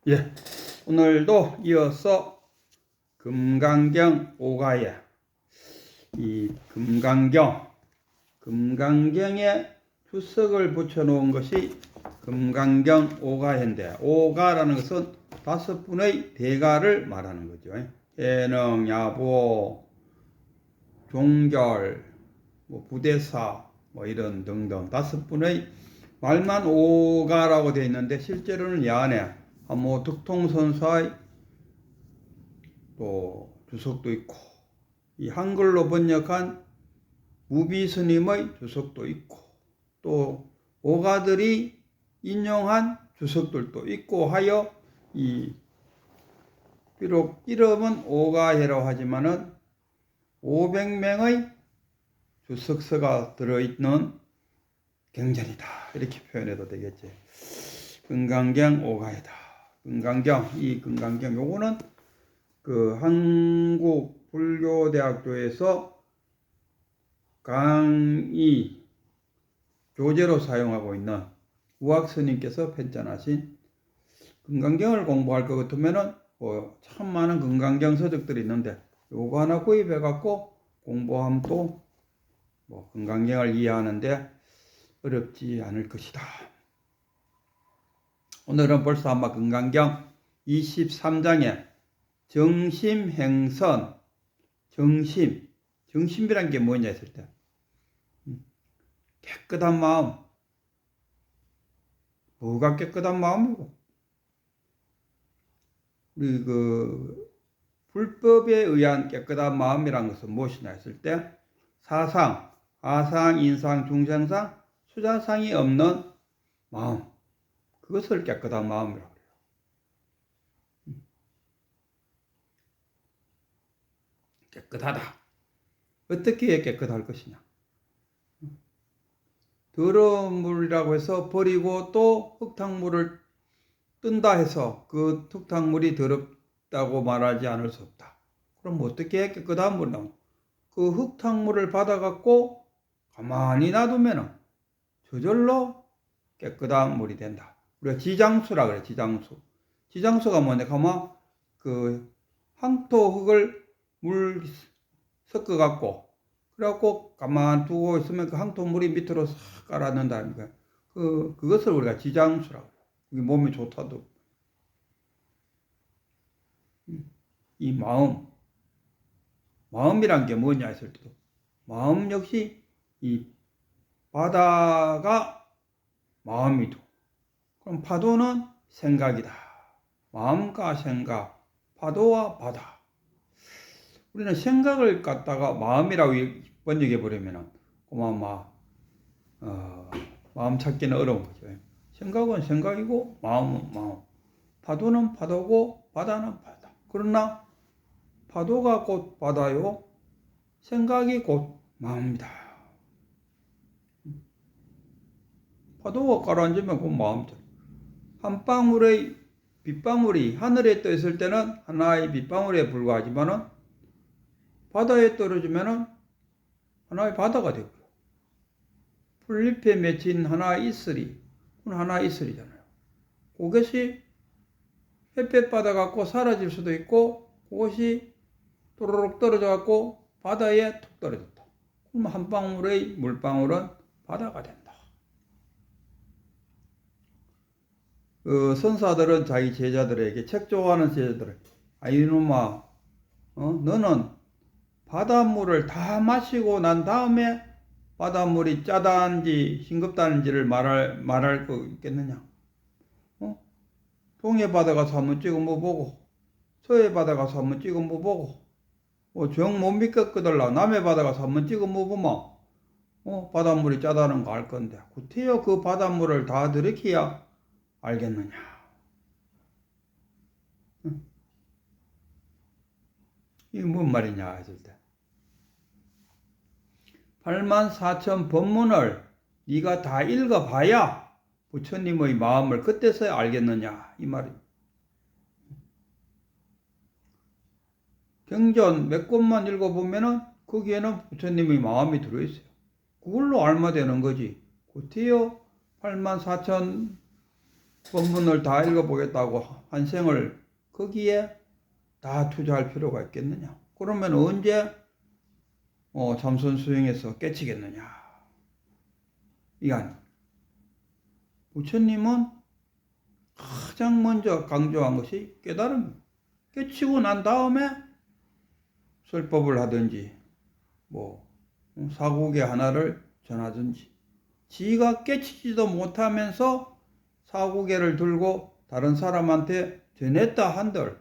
예, 오늘도 이어서 금강경 5가에 이 금강경에 주석을 붙여놓은 것이 금강경 5가인데, 5가라는 것은 5분의 대가를 말하는 거죠. 예능, 야보, 종결, 부대사, 이런 등등 5분의 말만 5가라고 되어 있는데, 실제로는 이 안에 득통선사의 또 주석도 있고, 이 한글로 번역한 무비스님의 주석도 있고, 또 오가들이 인용한 주석들도 있고 하여, 비록 이름은 오가해라고 하지만은 500명의 주석서가 들어있는 경전이다, 이렇게 표현해도 되겠지. 금강경 5가이다. 이 금강경 요거는 한국 불교대학교에서 강의 교재로 사용하고 있는 우학스님께서 편찬하신 금강경을 공부할 것 같으면은 참 많은 금강경 서적들이 있는데, 요거 하나 구입해 갖고 공부하면 또 금강경을 이해하는데 어렵지 않을 것이다. 오늘은 벌써 아마 금강경 23장에 정심행선, 정심이란 게 뭐냐 했을 때, 깨끗한 마음. 뭐가 깨끗한 마음이고, 우리 불법에 의한 깨끗한 마음이란 것은 무엇이냐 했을 때, 사상, 아상, 인상, 중생상, 수자상이 없는 마음, 그것을 깨끗한 마음이라고 그래요. 깨끗하다. 어떻게 깨끗할 것이냐? 더러운 물이라고 해서 버리고 또 흙탕물을 뜬다 해서 그 흙탕물이 더럽다고 말하지 않을 수 없다. 그럼 어떻게 깨끗한 물이 나오냐? 그 흙탕물을 받아갖고 가만히 놔두면 저절로 깨끗한 물이 된다. 우리가 지장수라 그래. 지장수가 뭐냐? 가만 황토 흙을 물 섞어갖고, 그래갖고 가만 두고 있으면 그 황토 물이 밑으로 싹 깔아넣는다니까. 그것을 우리가 지장수라고 해요. 그게 몸에 좋다도. 이 마음이란 게 뭐냐 했을 때도, 마음 역시 이 바다가 마음이도, 그럼 파도는 생각이다. 마음과 생각, 파도와 바다. 우리는 생각을 갖다가 마음이라고 번역해 버리면은 마음 찾기는 어려운 거죠. 생각은 생각이고 마음은 마음. 파도는 파도고 바다는 바다. 그러나 파도가 곧 바다요, 생각이 곧 마음이다. 파도가 가라앉으면 곧 마음이다. 한 방울의 빗방울이 하늘에 떠 있을 때는 하나의 빗방울에 불과하지만은 바다에 떨어지면은 하나의 바다가 되고요. 풀잎에 맺힌 하나의 이슬이, 그건 하나의 이슬이잖아요. 그것이 햇볕 받아갖고 사라질 수도 있고, 그것이 또르륵 떨어져갖고 바다에 툭 떨어졌다. 그럼 한 방울의 물방울은 바다가 된다. 선사들은 자기 제자들에게, 책 좋아하는 제자들에게, 이놈아, 너는 바닷물을 다 마시고 난 다음에 바닷물이 짜다는지 싱겁다는지를 말할 거 있겠느냐? 동해 바다 가서 한번 찍어 먹어보고, 서해 바다 가서 한번 찍어 먹어보고, 정 못 믿겠거들라 남해 바다 가서 한번 찍어 먹으면 바닷물이 짜다는 거 알 건데, 구태여 그 바닷물을 다 들이켜야 알겠느냐? 이게 뭔 말이냐 했을 때, 84,000 법문을 네가 다 읽어봐야 부처님의 마음을 그때서야 알겠느냐, 이 말이에요. 경전 몇 권만 읽어보면은 거기에는 부처님의 마음이 들어있어요. 그걸로 알면 되는 거지. 구태여 84,000 본문을 다 읽어보겠다고 한 생을 거기에 다 투자할 필요가 있겠느냐? 그러면 언제 참선 수행에서 깨치겠느냐? 이게 아니에요. 부처님은 가장 먼저 강조한 것이 깨달음. 깨치고 난 다음에 설법을 하든지 사국의 하나를 전하든지, 지가 깨치지도 못하면서 사국예를 들고 다른 사람한테 전했다 한들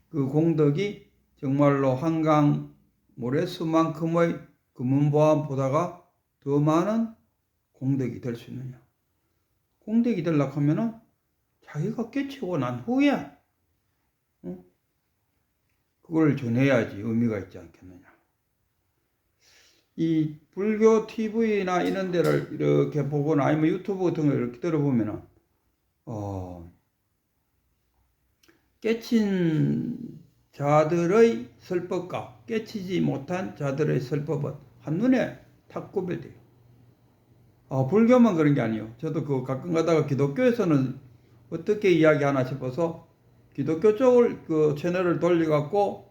그 공덕이 정말로 한강 모래수만큼의 금은보화보다가 더 많은 공덕이 될 수 있느냐? 공덕이 되려고 하면은 자기가 깨치고 난 후에 그걸 전해야지 의미가 있지 않겠느냐. 이 불교 TV나 이런 데를 이렇게 보거나 아니면 유튜브 같은 거 이렇게 들어보면은 깨친 자들의 설법과 깨치지 못한 자들의 설법은 한눈에 탁 구별돼요. 불교만 그런 게 아니에요. 저도 그 가끔 가다가 기독교에서는 어떻게 이야기하나 싶어서 기독교 쪽을 그 채널을 돌려갖고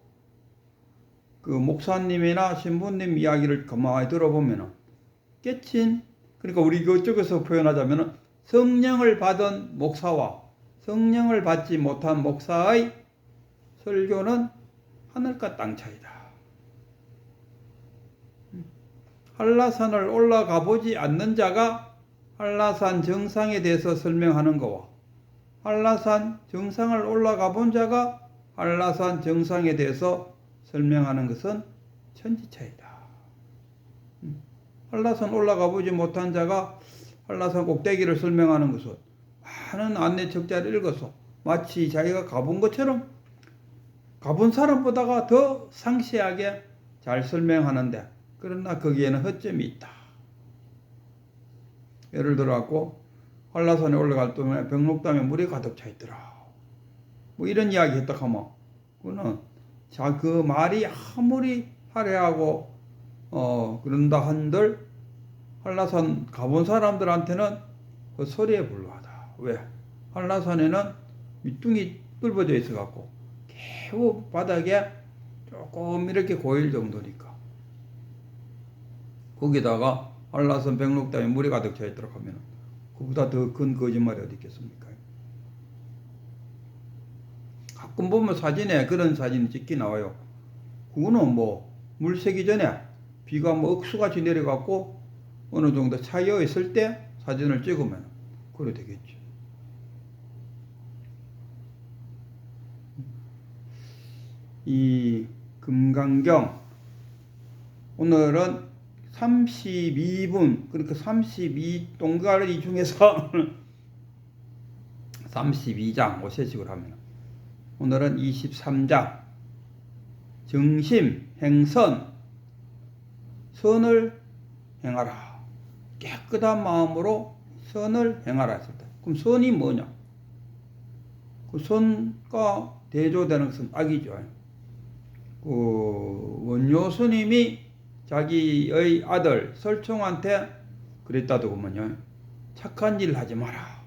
그 목사님이나 신부님 이야기를 가만히 들어보면은 깨친, 그러니까 우리 그쪽에서 표현하자면은 성령을 받은 목사와 성령을 받지 못한 목사의 설교는 하늘과 땅 차이다. 한라산을 올라가 보지 않는 자가 한라산 정상에 대해서 설명하는 거와 한라산 정상을 올라가 본 자가 한라산 정상에 대해서 설명하는 것은 천지 차이다. 한라산 올라가 보지 못한 자가 한라산 꼭대기를 설명하는 것은 많은 안내 책자를 읽어서 마치 자기가 가본 것처럼 가본 사람보다가 더 상세하게 잘 설명하는데, 그러나 거기에는 허점이 있다. 예를 들어갖고 한라산에 올라갈 때에 백록담에 물이 가득 차 있더라. 이런 이야기 했다 하면 그거는 그 말이 아무리 화려하고 그런다 한들 한라산 가본 사람들한테는 그 소리에 불과하다. 왜? 한라산에는 밑둥이 뚫어져 있어 갖고 겨우 바닥에 조금 이렇게 고일 정도니까, 거기다가 한라산 백록담에 물이 가득 차 있도록 하면 그보다 더 큰 거짓말이 어디 있겠습니까? 가끔 보면 사진에 그런 사진이 찍기 나와요. 그거는 물 새기 전에 비가 억수같이 내려갖고 어느 정도 차여 있을 때 사진을 찍으면 그래 되겠죠. 이 금강경 오늘은 32분, 그러니까 32동가리 중에서 32장 5세식으로 하면 오늘은 23장 정심 행선, 선을 행하라. 깨끗한 마음으로 선을 행하라 했을 때, 그럼 선이 뭐냐? 그 선과 대조되는 것은 악이죠. 그 원효 스님이 자기의 아들 설총한테 그랬다도 보면요, 착한 일 하지 마라,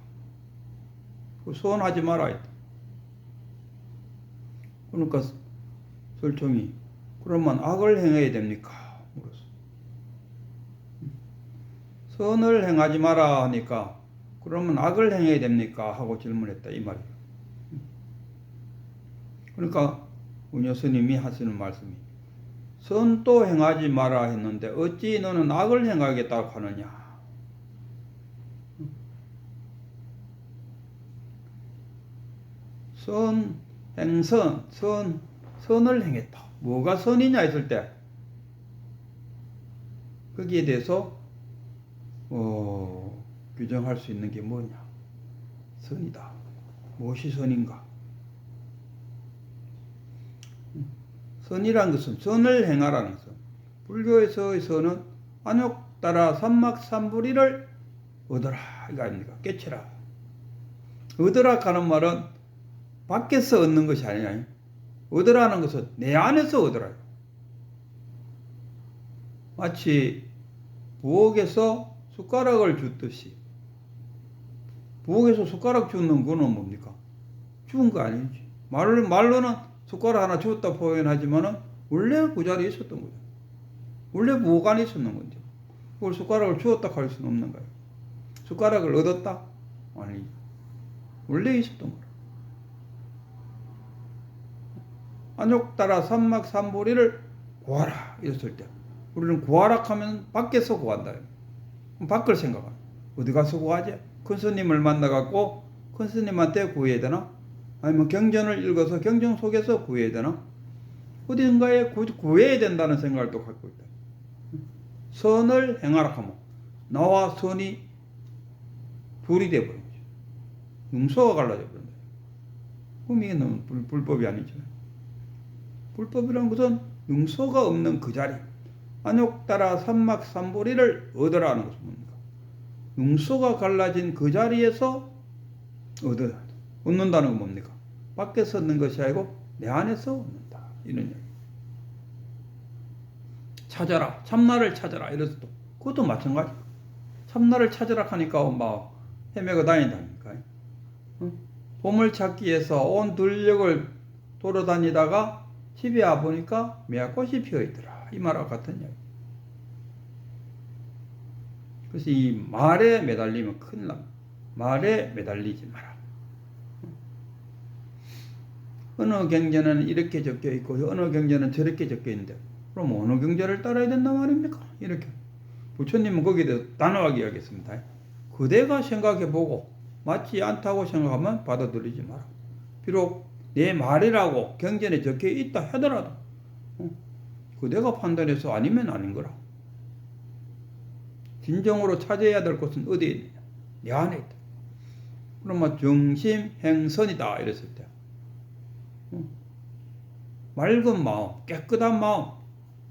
그 선하지 마라 했다. 그러니까 설총이 그러면 악을 행해야 됩니까? 물었어. 선을 행하지 마라 하니까 그러면 악을 행해야 됩니까? 하고 질문했다 이 말이에요. 그러니까 운여 스님이 하시는 말씀이 선도 행하지 마라 했는데 어찌 너는 악을 행하겠다고 하느냐? 선, 행선, 선을 행했다. 뭐가 선이냐 했을 때 거기에 대해서 규정할 수 있는 게 뭐냐? 선이다. 무엇이 선인가? 선이란 것은 선을 행하라는 것. 불교에서의 선은 안욕 따라 삼막삼불이를 얻어라 이거 아닙니까? 깨치라. 얻으라 하는 말은 밖에서 얻는 것이 아니야. 얻으라는 것은 내 안에서 얻으라. 마치 부엌에서 숟가락을 줍듯이 부엌에서 숟가락 주는 거는 뭡니까? 죽은 거 아니지. 말로는 숟가락 하나 주었다 표현하지만은 원래 그 자리에 있었던 거죠. 원래 부엌 안에 있었는 건데 그걸 숟가락을 주었다 할 수는 없는 거예요. 숟가락을 얻었다? 아니죠. 원래 있었던 거라. 안욕 따라 삼막 삼보리를 구하라 이랬을 때 우리는 구하라 하면 밖에서 구한다. 그럼 밖을 생각하면 어디 가서 구하지? 큰 스님을 만나갖고 큰 스님한테 구해야 되나? 아니면 경전을 읽어서 경전 속에서 구해야 되나? 어딘가에 구해야 된다는 생각을 또 갖고 있다. 선을 행하라 하면 나와 선이 둘이 되어버린 거죠. 능소가 갈라져 버린다. 그럼 이게 너무 불법이 아니죠. 불법이란 것은 능소가 없는 그 자리, 안욕 따라 삼막 삼보리를 얻으라는 것은 뭡니까? 능소가 갈라진 그 자리에서 얻는다는 건 뭡니까? 밖에서 얻는 것이 아니고 내 안에서 얻는다. 이런 얘기. 찾아라, 참나를 찾아라. 이래서 또 그것도 마찬가지. 참나를 찾아라 하니까 막 헤매고 다닌다니까. 보물 찾기 위해서 온 들녘을 돌아다니다가 집에 와보니까 매화꽃이 피어있더라. 이 말과 같은 이야기. 그래서 이 말에 매달리면 큰일 납니다. 말에 매달리지 마라. 어느 경전은 이렇게 적혀 있고 어느 경전은 저렇게 적혀 있는데 그럼 어느 경전을 따라야 된단 말입니까? 이렇게 부처님은 거기에 대해서 단호하게 이야기했습니다. 그대가 생각해보고 맞지 않다고 생각하면 받아들이지 마라. 비록 내 말이라고 경전에 적혀 있다 하더라도 그대가 판단해서 아니면 아닌 거라. 진정으로 찾아야 될 곳은 어디에 있느냐? 내 안에 있다. 그러면 정심행선이다 이랬을 때 맑은 마음, 깨끗한 마음,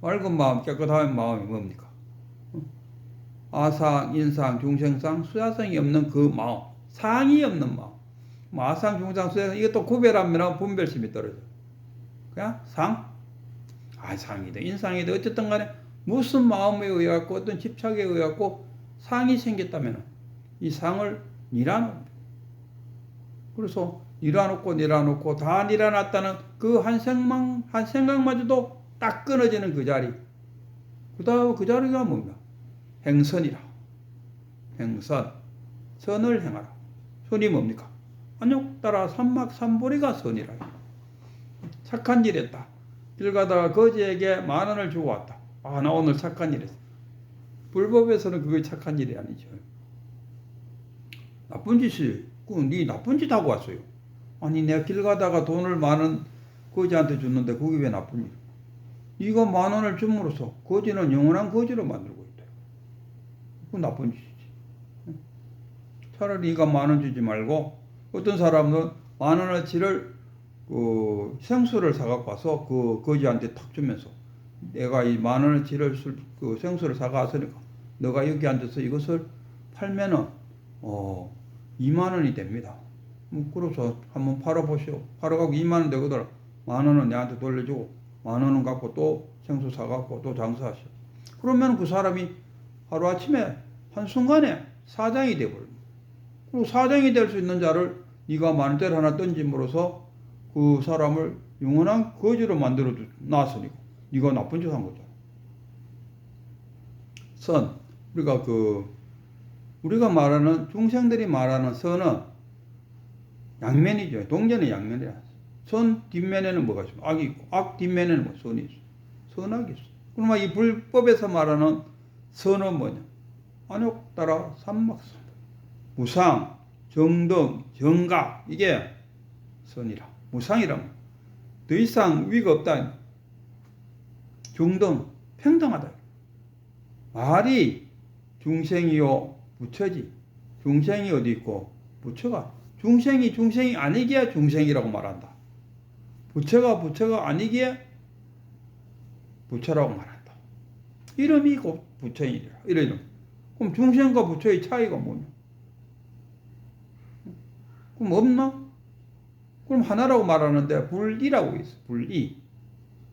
맑은 마음, 깨끗한 마음이 뭡니까? 아상, 인상, 중생상, 수야성이 없는 그 마음, 상이 없는 마음. 아상, 중상, 수야성 이것도 구별하면 분별심이 떨어져. 그냥 상? 상이든 인상이든 어쨌든 간에 무슨 마음에 의해 갖고 어떤 집착에 의해 갖고 상이 생겼다면 이 상을 니라놓습니다. 그래서 니라놓고 다 니라놨다는 그 한 생각마저도 딱 끊어지는 그 자리. 그 자리가 뭡니까? 행선이라. 행선. 선을 행하라. 선이 뭡니까? 안욕 따라 삼막 삼보리가 선이라. 착한 일 했다. 길 가다가 거지에게 10,000원을 주고 왔다. 나 오늘 착한 일 했어. 불법에서는 그게 착한 일이 아니죠. 나쁜 짓이, 네 나쁜 짓 하고 왔어요. 아니, 내가 길 가다가 돈을 10,000원 거지한테 줬는데 그게 왜 나쁜 일? 네가 10,000원을 줌으로써 거지는 영원한 거지로 만들고 있다. 그건 나쁜 짓이지. 차라리 네가 10,000원 주지 말고 어떤 사람은 10,000원어치를 생수를 사갖고 와서 그 거지한테 탁 주면서 내가 이 10,000원어치를 생수를 사가왔으니까 너가 여기 앉아서 이것을 팔면은 20,000원이 됩니다. 그래서 한번 팔아보시오. 팔아갖고 20,000원 되거든. 10,000원은 내한테 돌려주고 10,000원 갖고 또 생수 사갖고 또 장사하시오. 그러면 그 사람이 하루아침에 한순간에 사장이 되버립니다. 그리고 사장이 될 수 있는 자를 네가 10,000원짜리 하나 던짐으로써 그 사람을 영원한 거지로 만들어 놨으니까 네가 나쁜 짓 한 거잖아. 선. 우리가 말하는 중생들이 말하는 선은 양면이죠. 동전의 양면이야. 선 뒷면에는 뭐가 있어? 악이 있고 악 뒷면에는 뭐 선이 있어. 선악이 있어. 그러면 이 불법에서 말하는 선은 뭐냐? 안욕 따라 삼막삼. 무상, 정등, 정각 이게 선이라. 무상이라면 더 이상 위가 없다. 중등, 평등하다. 말이 중생이요 부처지. 중생이 어디 있고 부처가 중생이 아니기에 중생이라고 말한다. 부처가 아니기에 부처라고 말한다. 이름이 곧 부처이라. 이런. 그럼 중생과 부처의 차이가 뭐냐? 그럼 없나? 그럼 하나라고 말하는데 불이라고 있어. 불이.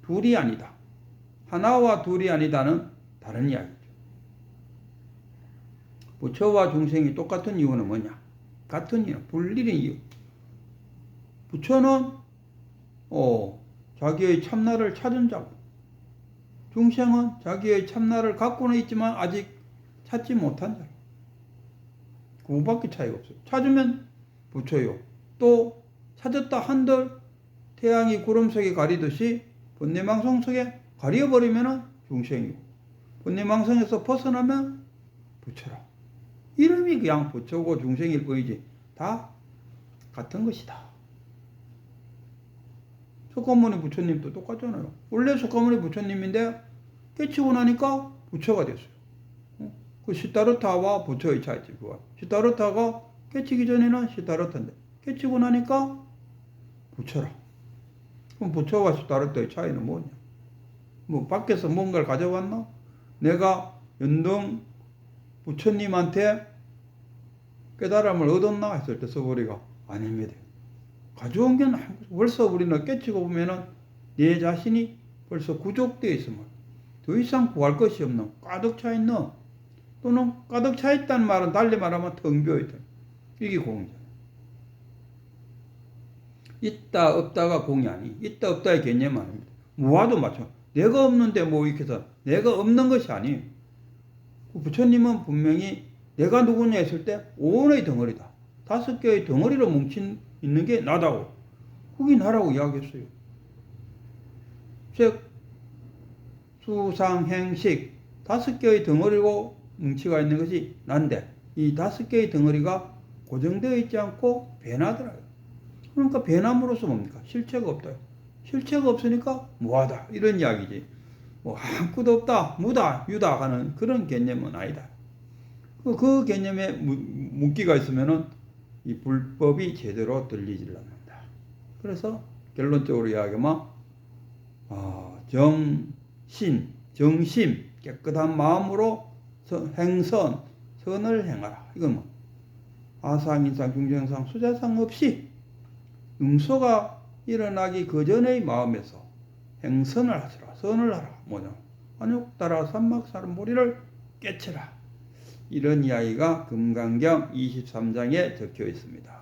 둘이 아니다. 하나와 둘이 아니다는 다른 이야기죠. 부처와 중생이 똑같은 이유는 뭐냐? 같은 이유, 불리는 이유. 부처는 자기의 참나를 찾은 자고, 중생은 자기의 참나를 갖고는 있지만 아직 찾지 못한 자고, 그거밖에 차이가 없어요. 찾으면 부처요. 또 찾았다 한들 태양이 구름 속에 가리듯이 번뇌망성 속에 가려버리면 중생이고, 번뇌망성에서 벗어나면 부처라. 이름이 그냥 부처고 중생일 뿐이지 다 같은 것이다. 석가모니 부처님도 똑같잖아요. 원래 석가모니 부처님인데 깨치고 나니까 부처가 됐어요. 그 시타르타와 부처의 차이지. 시타르타가 깨치기 전에는 시타르타인데 깨치고 나니까 부처라. 그럼 부처와 시타르타의 차이는 뭐냐? 뭐 밖에서 뭔가를 가져왔나? 내가 연등 부처님한테 깨달음을 얻었나 했을 때 서보리가 아닙니다. 가져온 게 벌써 우리는 깨치고 보면은 내 자신이 벌써 구족되어 있으면 더 이상 구할 것이 없는 가득 차 있는, 또는 가득 차 있다는 말은 달리 말하면 텅 비어 있다. 이게 공이잖아요. 있다 없다가 공이 아니. 있다 없다의 개념 아닙니다. 무화도 마찬가지. 내가 없는데 뭐 이렇게 해서 내가 없는 것이 아니에요. 부처님은 분명히 내가 누구냐 했을 때 온의 덩어리다. 5개의 덩어리로 뭉친 있는 게 나다고. 그게 나라고 이야기했어요. 즉 수상, 행식 5개의 덩어리로 뭉치가 있는 것이 난데, 이 5개의 덩어리가 고정되어 있지 않고 변하더라고요. 그러니까 변함으로써 뭡니까? 실체가 없다. 실체가 없으니까 무하다. 이런 이야기지. 뭐 아무것도 없다, 무다, 유다 하는 그런 개념은 아니다. 그 개념에 묶기가 있으면은 이 불법이 제대로 들리질 않는다. 그래서 결론적으로 이야기하면 정심, 깨끗한 마음으로 행선, 선을 행하라. 이건 뭐 아상, 인상, 중생상, 수자상 없이 응소가 일어나기 그 전의 마음에서 행선을 하시라. 선을 하라. 뭐냐? 안욕따라 삼막사름보리를 깨치라. 이런 이야기가 금강경 23장에 적혀 있습니다.